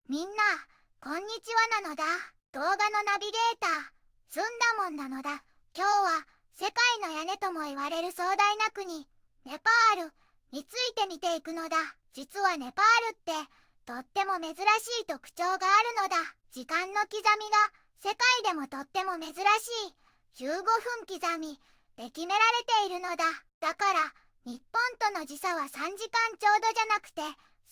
みんな、こんにちはなのだ。動画のナビゲーター、ずんだもんなのだ。今日は、世界の屋根とも言われる壮大な国、ネパールについて見ていくのだ。実はネパールって、とっても珍しい特徴があるのだ。時間の刻みが、世界でもとっても珍しい、15分刻み、で決められているのだ。だから、日本との時差は3時間ちょうどじゃなくて、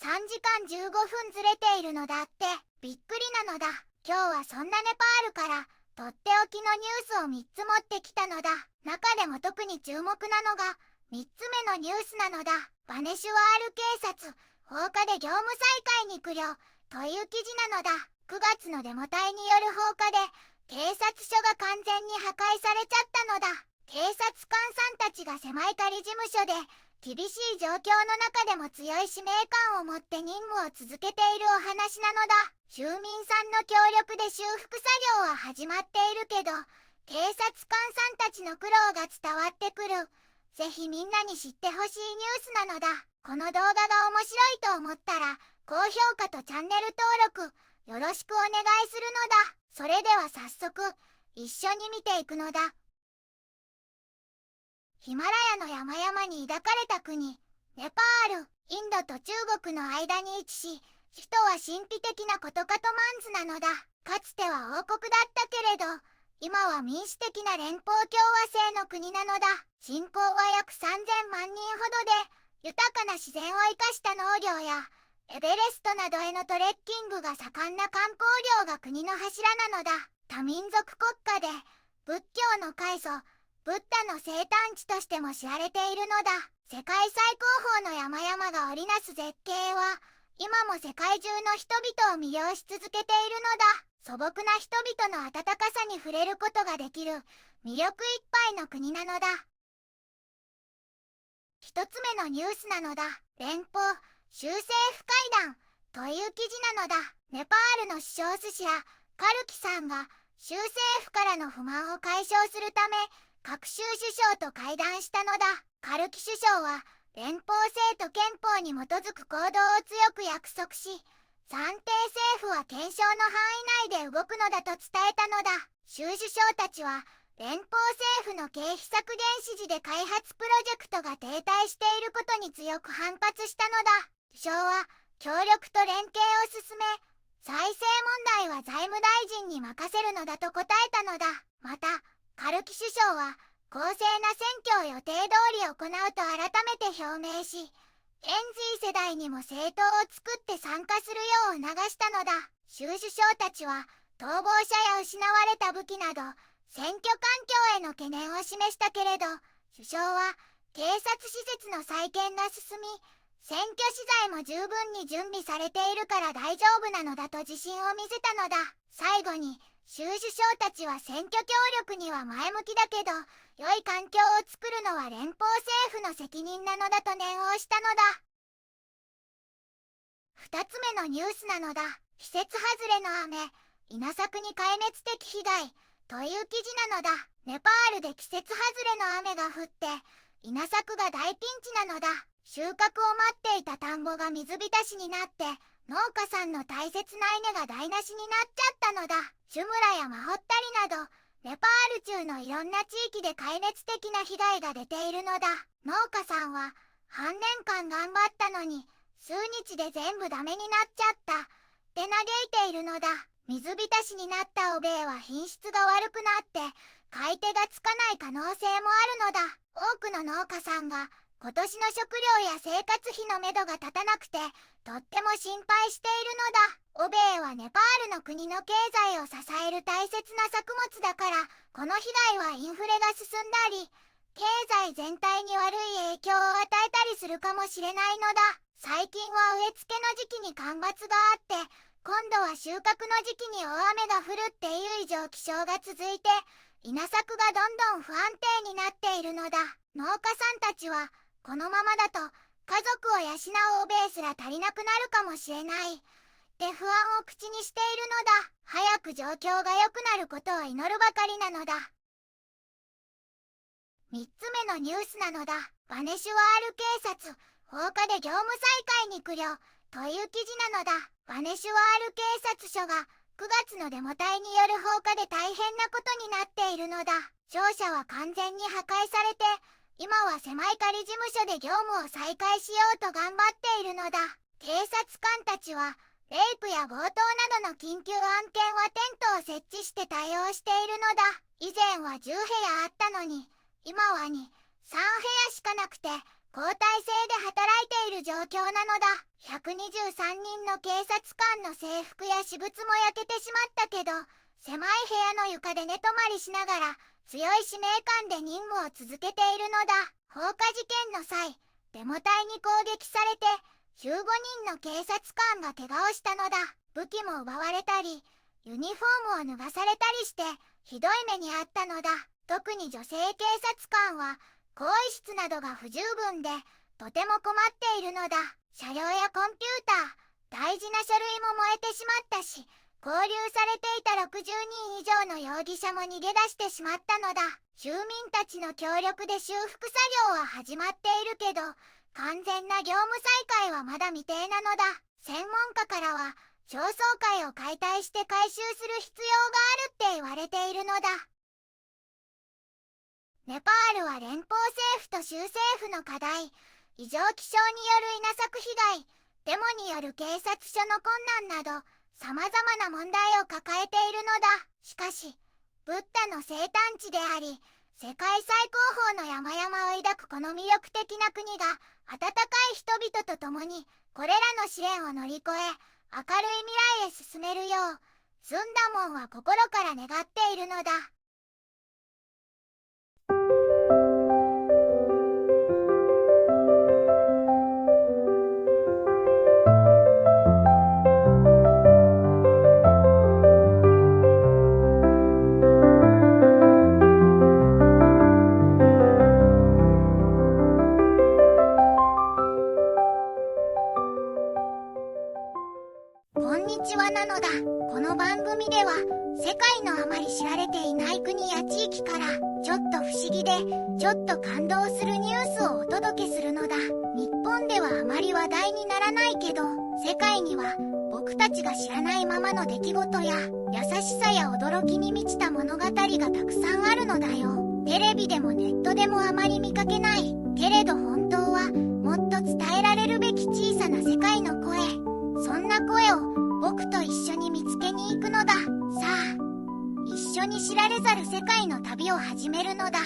3時間15分ずれているのだって。びっくりなのだ。今日はそんなネパールからとっておきのニュースを3つ持ってきたのだ。中でも特に注目なのが3つ目のニュースなのだ。バネシュワール警察放火で業務再開に苦慮という記事なのだ。9月のデモ隊による放火で警察署が完全に破壊されちゃったのだ。警察官さんたちが狭い仮事務所で厳しい状況の中でも強い使命感を持って任務を続けているお話なのだ。住民さんの協力で修復作業は始まっているけど、警察官さんたちの苦労が伝わってくる。ぜひみんなに知ってほしいニュースなのだ。この動画が面白いと思ったら、高評価とチャンネル登録、よろしくお願いするのだ。それでは早速、一緒に見ていくのだ。ヒマラヤの山々に抱かれた国、ネパール、インドと中国の間に位置し、首都は神秘的なコトカトマンズなのだ。かつては王国だったけれど、今は民主的な連邦共和制の国なのだ。人口は約3000万人ほどで、豊かな自然を生かした農業や、エベレストなどへのトレッキングが盛んな観光業が国の柱なのだ。多民族国家で、仏教の開祖、ブッダの生誕地としても知られているのだ。世界最高峰の山々が織りなす絶景は、今も世界中の人々を魅了し続けているのだ。素朴な人々の温かさに触れることができる、魅力いっぱいの国なのだ。一つ目のニュースなのだ。連邦州政府会談という記事なのだ。ネパールの首相スシラ・カルキさんが州政府からの不満を解消するため、各州首相と会談したのだ。カルキ首相は連邦制と憲法に基づく行動を強く約束し、暫定政府は検証の範囲内で動くのだと伝えたのだ。州首相たちは連邦政府の経費削減指示で開発プロジェクトが停滞していることに強く反発したのだ。首相は協力と連携を進め、財政問題は財務大臣に任せるのだと答えたのだ。また、カルキ首相は公正な選挙を予定通り行うと改めて表明し、エンジー世代にも政党を作って参加するよう促したのだ。州首相たちは逃亡者や失われた武器など選挙環境への懸念を示したけれど、首相は警察施設の再建が進み、選挙資材も十分に準備されているから大丈夫なのだと自信を見せたのだ。最後に州首相たちは選挙協力には前向きだけど、良い環境を作るのは連邦政府の責任なのだと念をしたのだ。二つ目のニュースなのだ。季節外れの雨、稲作に壊滅的被害という記事なのだ。ネパールで季節外れの雨が降って、稲作が大ピンチなのだ。収穫を待っていた田んぼが水浸しになって、農家さんの大切な稲が台無しになっちゃったのだ。ジュムラやマホッタリなど、ネパール中のいろんな地域で壊滅的な被害が出ているのだ。農家さんは半年間頑張ったのに、数日で全部ダメになっちゃった。って嘆いているのだ。水浸しになったおべえは品質が悪くなって、買い手がつかない可能性もあるのだ。多くの農家さんが、今年の食料や生活費のめどが立たなくて、とっても心配しているのだ。オベエはネパールの国の経済を支える大切な作物だから、この被害はインフレが進んだり、経済全体に悪い影響を与えたりするかもしれないのだ。最近は植え付けの時期に干ばつがあって、今度は収穫の時期に大雨が降るっていう異常気象が続いて、稲作がどんどん不安定になっているのだ。農家さんたちは、このままだと家族を養うおべえすら足りなくなるかもしれないって不安を口にしているのだ。早く状況が良くなることを祈るばかりなのだ。3つ目のニュースなのだ。バネシュワール警察放火で業務再開に苦慮という記事なのだ。バネシュワール警察署が9月のデモ隊による放火で大変なことになっているのだ。庁舎は完全に破壊されて、今は狭い仮事務所で業務を再開しようと頑張っているのだ。警察官たちはレイプや強盗などの緊急案件はテントを設置して対応しているのだ。以前は10部屋あったのに、今は2、3部屋しかなくて、交代制で働いている状況なのだ。123人の警察官の制服や私物も焼けてしまったけど、狭い部屋の床で寝泊まりしながら、強い使命感で任務を続けているのだ。放火事件の際、デモ隊に攻撃されて、15人の警察官が怪我をしたのだ。武器も奪われたり、ユニフォームを脱がされたりして、ひどい目にあったのだ。特に女性警察官は、更衣室などが不十分で、とても困っているのだ。車両やコンピューター、大事な書類も燃えてしまったし、勾留されていた60人以上の容疑者も逃げ出してしまったのだ。住民たちの協力で修復作業は始まっているけど、完全な業務再開はまだ未定なのだ。専門家からは、上層階を解体して改修する必要があるって言われているのだ。ネパールは連邦政府と州政府の課題、異常気象による稲作被害、デモによる警察署の困難など、様々な問題を抱えているのだ。しかし、ブッダの生誕地であり、世界最高峰の山々を抱くこの魅力的な国が、温かい人々と共に、これらの試練を乗り越え、明るい未来へ進めるよう、スンダモンは心から願っているのだ。こんにちはなのだ。この番組では世界のあまり知られていない国や地域からちょっと不思議でちょっと感動するニュースをお届けするのだ。日本ではあまり話題にならないけど、世界には僕たちが知らないままの出来事や優しさや驚きに満ちた物語がたくさんあるのだよ。テレビでもネットでもあまり見かけない。けれど本当はもっと伝えられるべき小さな世界の声。そんな声を僕と一緒に見つけに行くのだ。さあ、一緒に知られざる世界の旅を始めるのだ。